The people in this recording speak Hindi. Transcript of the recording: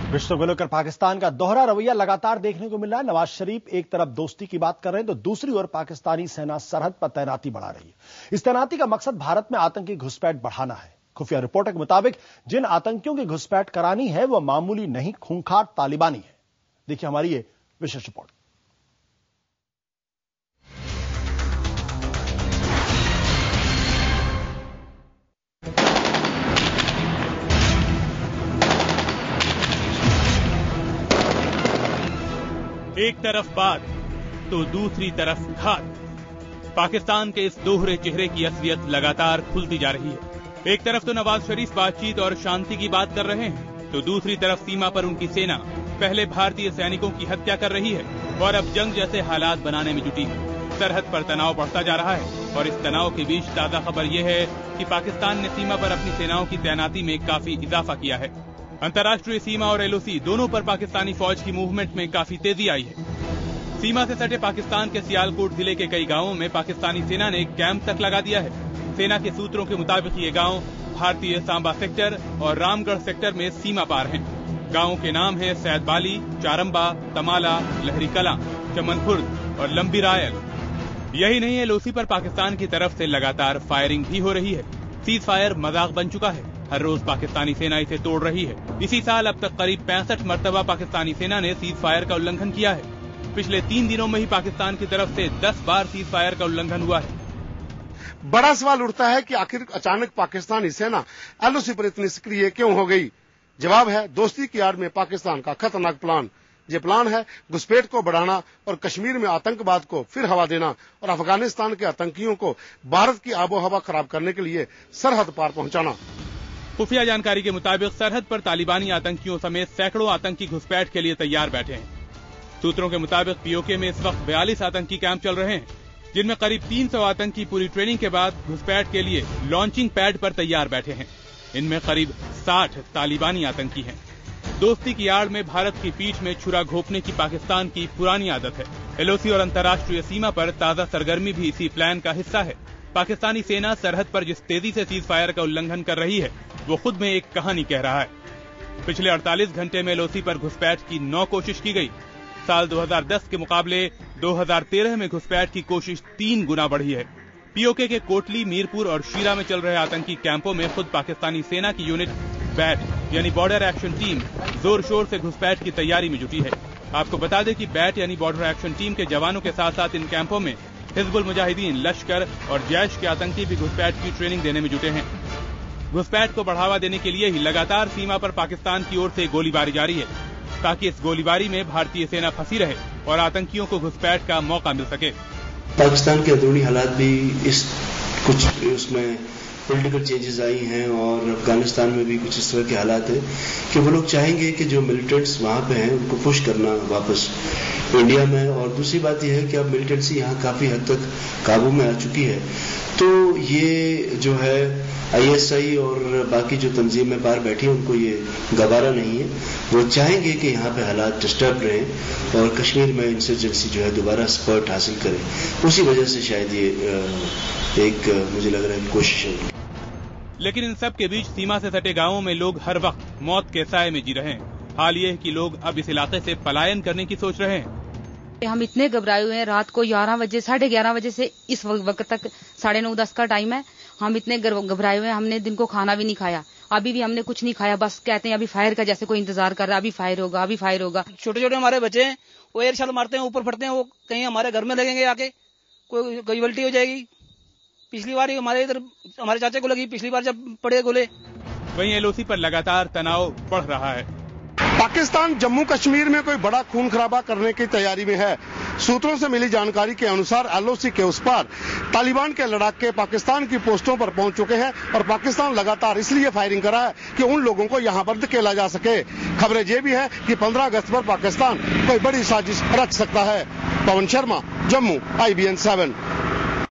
विश्व को लेकर पाकिस्तान का दोहरा रवैया लगातार देखने को मिल रहा है। नवाज शरीफ एक तरफ दोस्ती की बात कर रहे हैं तो दूसरी ओर पाकिस्तानी सेना सरहद पर तैनाती बढ़ा रही है। इस तैनाती का मकसद भारत में आतंकी घुसपैठ बढ़ाना है। खुफिया रिपोर्ट के मुताबिक जिन आतंकियों की घुसपैठ करानी है वह मामूली नहीं, खूंखार तालिबानी है। देखिए हमारी ये विशेष रिपोर्ट। एक तरफ बात तो दूसरी तरफ घात। पाकिस्तान के इस दोहरे चेहरे की असलियत लगातार खुलती जा रही है। एक तरफ तो नवाज शरीफ बातचीत और शांति की बात कर रहे हैं तो दूसरी तरफ सीमा पर उनकी सेना पहले भारतीय सैनिकों की हत्या कर रही है और अब जंग जैसे हालात बनाने में जुटी है। सरहद पर तनाव बढ़ता जा रहा है और इस तनाव के बीच ताजा खबर यह है कि पाकिस्तान ने सीमा पर अपनी सेनाओं की तैनाती में काफी इजाफा किया है। अंतर्राष्ट्रीय सीमा और एलओसी दोनों पर पाकिस्तानी फौज की मूवमेंट में काफी तेजी आई है। सीमा से सटे पाकिस्तान के सियालकोट जिले के कई गांवों में पाकिस्तानी सेना ने कैंप तक लगा दिया है। सेना के सूत्रों के मुताबिक ये गांव भारतीय सांबा सेक्टर और रामगढ़ सेक्टर में सीमा पार हैं। गांवों के नाम हैं सैदबाली, चारम्बा, तमाला, लहरी कला, चमन खुर्द और लंबी रायल। यही नहीं, एलओसी पर पाकिस्तान की तरफ से लगातार फायरिंग भी हो रही है। सीज फायर मजाक बन चुका है। हर रोज पाकिस्तानी सेना इसे तोड़ रही है। इसी साल अब तक करीब 65 मरतबा पाकिस्तानी सेना ने सीज फायर का उल्लंघन किया है। पिछले 3 दिनों में ही पाकिस्तान की तरफ से 10 बार सीज फायर का उल्लंघन हुआ है। बड़ा सवाल उठता है कि आखिर अचानक पाकिस्तानी सेना एलओसी पर इतनी सक्रिय क्यों हो गई। जवाब है दोस्ती की आड़ में पाकिस्तान का खतरनाक प्लान। ये प्लान है घुसपैठ को बढ़ाना और कश्मीर में आतंकवाद को फिर हवा देना और अफगानिस्तान के आतंकियों को भारत की आबोहवा खराब करने के लिए सरहद पार पहुंचाना। खुफिया जानकारी के मुताबिक सरहद पर तालिबानी आतंकियों समेत सैकड़ों आतंकी घुसपैठ के लिए तैयार बैठे हैं। सूत्रों के मुताबिक पीओके में इस वक्त 42 आतंकी कैंप चल रहे हैं, जिनमें करीब 300 आतंकी पूरी ट्रेनिंग के बाद घुसपैठ के लिए लॉन्चिंग पैड पर तैयार बैठे हैं। इनमें करीब 60 तालिबानी आतंकी हैं। दोस्ती की आड़ में भारत की पीठ में छुरा घोंपने की पाकिस्तान की पुरानी आदत है। एलओसी और अंतर्राष्ट्रीय सीमा पर ताजा सरगर्मी भी इसी प्लान का हिस्सा है। पाकिस्तानी सेना सरहद पर जिस तेजी से सीज फायर का उल्लंघन कर रही है वो खुद में एक कहानी कह रहा है। पिछले 48 घंटे में एलओसी पर घुसपैठ की 9 कोशिश की गई। साल 2010 के मुकाबले 2013 में घुसपैठ की कोशिश 3 गुना बढ़ी है। पीओके के कोटली, मीरपुर और शीरा में चल रहे आतंकी कैंपों में खुद पाकिस्तानी सेना की यूनिट बैट यानी बॉर्डर एक्शन टीम जोर शोर से घुसपैठ की तैयारी में जुटी है। आपको बता दें कि बैट यानी बॉर्डर एक्शन टीम के जवानों के साथ साथ इन कैंपों में हिजबुल मुजाहिदीन, लश्कर और जैश के आतंकी भी घुसपैठ की ट्रेनिंग देने में जुटे हैं। घुसपैठ को बढ़ावा देने के लिए ही लगातार सीमा पर पाकिस्तान की ओर से गोलीबारी जारी है, ताकि इस गोलीबारी में भारतीय सेना फंसी रहे और आतंकियों को घुसपैठ का मौका मिल सके। पाकिस्तान के अंदरूनी हालात भी इस कुछ उसमें पॉलिटिकल चेंजेस आई हैं और अफगानिस्तान में भी कुछ इस तरह के हालात हैं कि वो लोग चाहेंगे कि जो मिलिटेंट्स वहां पे हैं उनको पुश करना वापस इंडिया में। और दूसरी बात यह है कि अब मिलिटेंसी यहाँ काफी हद तक काबू में आ चुकी है, तो ये जो है आईएसआई और बाकी जो तंजीमें बाहर बैठी हैं उनको ये गवारा नहीं है। वो चाहेंगे कि यहाँ पे हालात डिस्टर्ब रहें और कश्मीर में इंसर्जेंसी जो है दोबारा स्पर्ट हासिल करे। उसी वजह से शायद ये एक मुझे लग रहा है कोशिश है। लेकिन इन सब के बीच सीमा से सटे गांवों में लोग हर वक्त मौत के साए में जी रहे हैं। हाल ये है कि लोग अब इस इलाके से पलायन करने की सोच रहे हैं। हम इतने घबराए हुए हैं। रात को 11 बजे, 11:30 बजे से इस वक्त तक 9:30-10 का टाइम है। हम इतने घबराए हुए हैं, हमने दिन को खाना भी नहीं खाया। अभी भी हमने कुछ नहीं खाया, बस कहते हैं अभी फायर का जैसे कोई इंतजार कर रहा है, अभी फायर होगा, अभी फायर होगा। छोटे छोटे हमारे बच्चे हैं, वो एयर शॉट मारते हैं, ऊपर फटते हैं, वो कहीं हमारे घर में लगेंगे, आके कोई उल्टी हो जाएगी। पिछली बार हमारे इधर हमारे चाचा को लगी, पिछली बार जब पड़े गोले। वहीं एलओसी पर लगातार तनाव बढ़ रहा है। पाकिस्तान जम्मू कश्मीर में कोई बड़ा खून खराबा करने की तैयारी में है। सूत्रों से मिली जानकारी के अनुसार एलओसी के उस पार तालिबान के लड़ाके पाकिस्तान की पोस्टों पर पहुंच चुके हैं और पाकिस्तान लगातार इसलिए फायरिंग कर रहा है कि उन लोगों को यहां पर धकेला जा सके। खबरें ये भी है कि 15 अगस्त पर पाकिस्तान कोई बड़ी साजिश रच सकता है। पवन शर्मा, जम्मू, IBN 7।